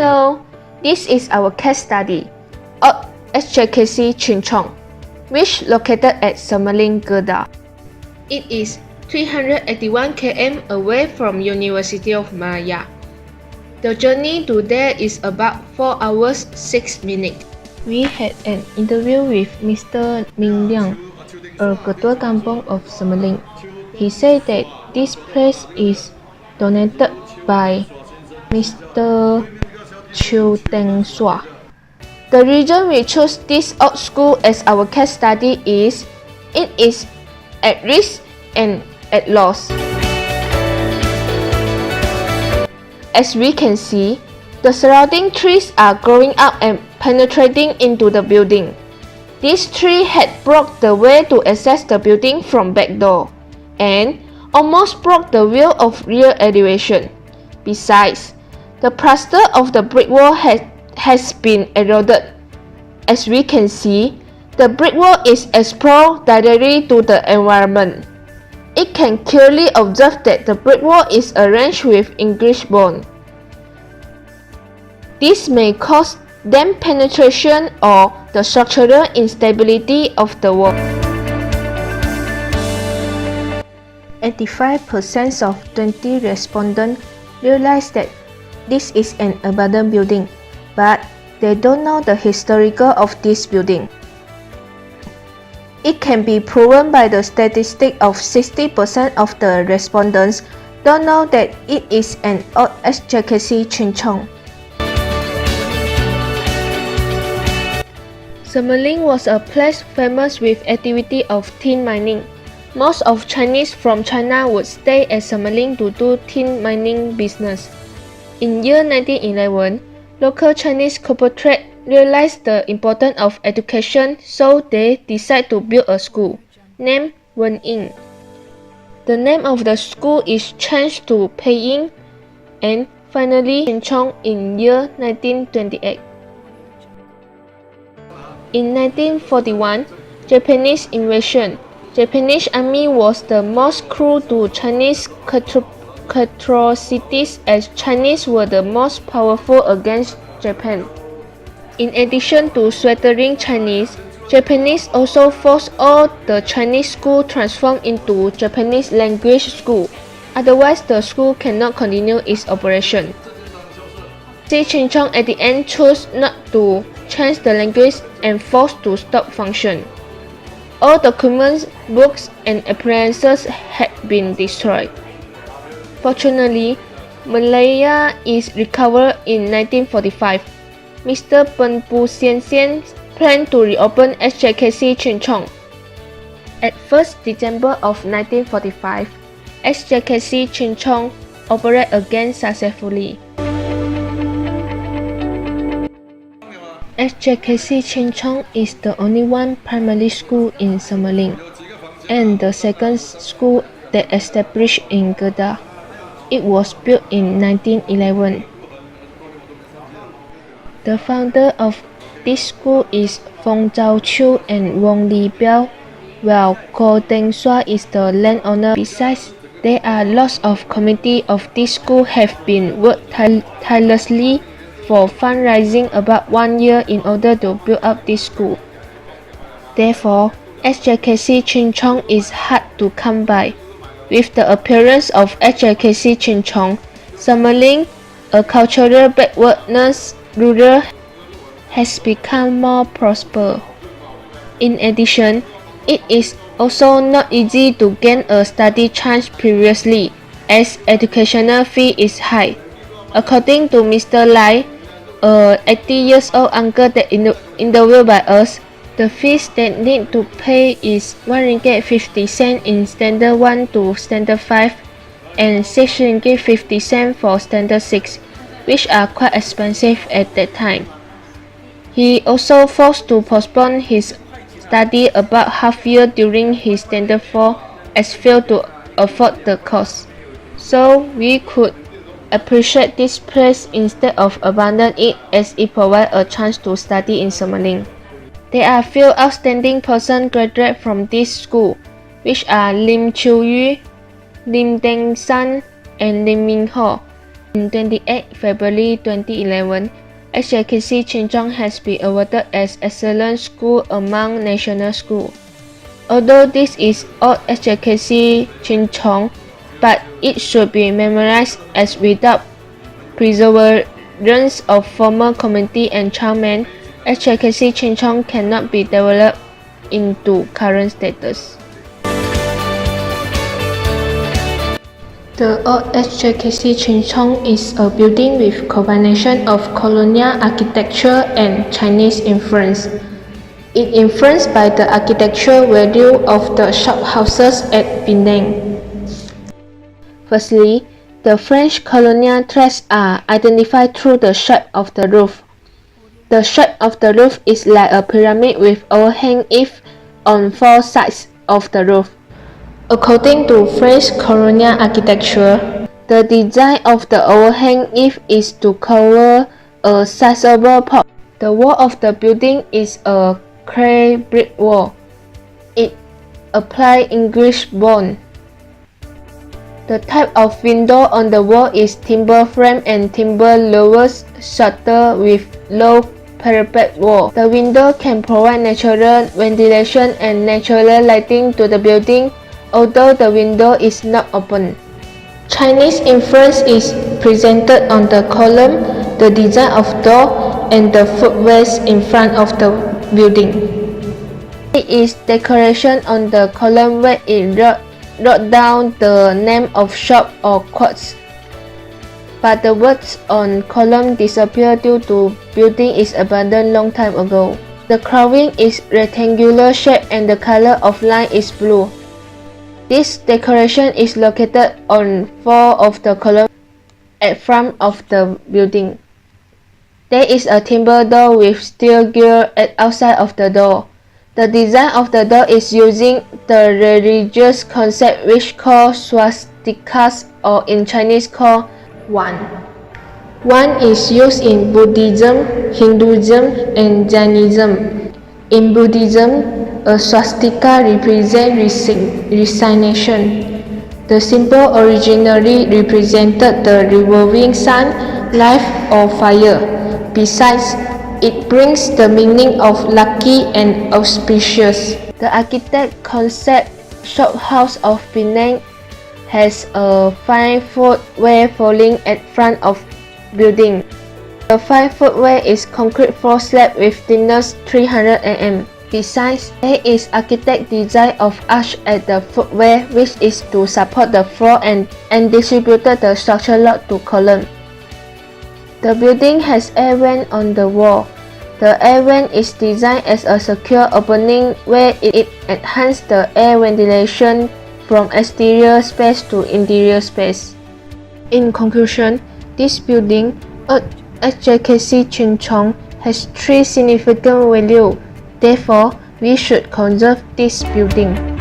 Hello, this is our case study of SJKC Chinchong, which located at Semeling, Kedah. It is 381 km away from University of Malaya. The journey to there is about 4 hours 6 minutes. We had an interview with Mr. Ming Liang, a ketua kampung of Semeling. He said that this place is donated by Mr. Chiu Teng Sua. The reason we chose this old school as our case study is it is at risk and at loss. As we can see, the surrounding trees are growing up and penetrating into the building. This tree had blocked the way to access the building from back door and almost broke the wheel of rear elevation. Besides, the plaster of the brick wall has been eroded. As we can see, the brick wall is exposed directly to the environment. It can clearly observe that the brick wall is arranged with English bond. This may cause dam penetration or the structural instability of the wall. 85% of 20 respondents realized that this is an abandoned building, but they don't know the historical of this building. It can be proven by the statistic of 60% of the respondents don't know that it is an old SJKC Chinchong. Semeling was a place famous with activity of tin mining. Most of Chinese from China would stay at Semeling to do tin mining business. In year 1911, local Chinese corporate realized the importance of education, so they decided to build a school, named Wenying. The name of the school is changed to Peiying and finally Chinchong in year 1928. In 1941, Japanese invasion. Japanese army was the most cruel to Chinese atrocities as Chinese were the most powerful against Japan. In addition to slaughtering Chinese, Japanese also forced all the Chinese school transform into Japanese language school. Otherwise, the school cannot continue its operation. Chinchong at the end chose not to change the language and forced to stop function. All documents, books, and appliances had been destroyed. Fortunately, Malaya is recovered in 1945. Mr. Pen Pu Sian Sian planned to reopen SJKC Chinchong. At 1st December of 1945, SJKC Chinchong operated again successfully. SJKC Chinchong is the only one primary school in Semeling and the second school that established in Kedah. It was built in 1911. The founder of this school is Fong Zhao Chu and Wong Li Biao, while Ko Teng Sua is the landowner. Besides, there are lots of committee of this school have been worked tirelessly for fundraising about 1 year in order to build up this school. Therefore, SJKC Chinchong is hard to come by. With the appearance of SJKC Chinchong, Semeling, a cultural backwardness rural, has become more prosperous. In addition, it is also not easy to gain a study chance previously, as educational fee is high. According to Mr. Lai, a 80-years-old uncle that interviewed by us, the fees that need to pay is 1 ringgit 50 cents in standard 1 to standard 5 and 6 ringgit 50 cents for standard 6, which are quite expensive at that time. He also forced to postpone his study about half year during his standard 4 as failed to afford the cost. So we could appreciate this place instead of abandon it as it provides a chance to study in Semeling. There are few outstanding persons graduate from this school, which are Lim Chiu Yu, Lim Deng San, and Lim Min Ho. On 28 February 2011, HJKC Chinchong has been awarded as Excellent School among national schools. Although this is old HJKC Chinchong, but it should be memorized as without perseverance of former community and chairman, HJKC Chinchong cannot be developed into current status. The old HJKC Chinchong is a building with combination of colonial architecture and Chinese influence. It influenced by the architectural value of the shophouses at Bina. Firstly, the French colonial threats are identified through the shape of the roof. The shape of the roof is like a pyramid with overhang eaves on four sides of the roof. According to French colonial architecture, the design of the overhang eave is to cover a sizable porch. The wall of the building is a clay brick wall. It applies English bond. The type of window on the wall is timber frame and timber lower shutter with low parapet wall. The window can provide natural ventilation and natural lighting to the building, although the window is not open. Chinese influence is presented on the column, the design of door, and the footways in front of the building. There is decoration on the column where it wrote down the name of shop or quotes, but the words on column disappeared due to building is abandoned long time ago. The carving is rectangular shape and the color of line is blue. This decoration is located on four of the columns at front of the building. There is a timber door with steel gear at outside of the door. The design of the door is using the religious concept which called swastikas, or in Chinese called Wan. Wan is used in Buddhism, Hinduism, and Jainism. In Buddhism, a swastika represents resignation. The symbol originally represented the revolving sun, life, or fire. Besides, it brings the meaning of lucky and auspicious. The architect concept shophouse of Bina has a 5-foot way falling at front of building. The 5-foot way is concrete floor slab with thickness 300 mm. Besides, there is architect design of arch at the footway which is to support the floor and distributed the structure load to column. The building has air vent on the wall. The air vent is designed as a secure opening where it enhances the air ventilation from exterior space to interior space. In conclusion, this building, HJKC Chinchong, has three significant values. Therefore, we should conserve this building.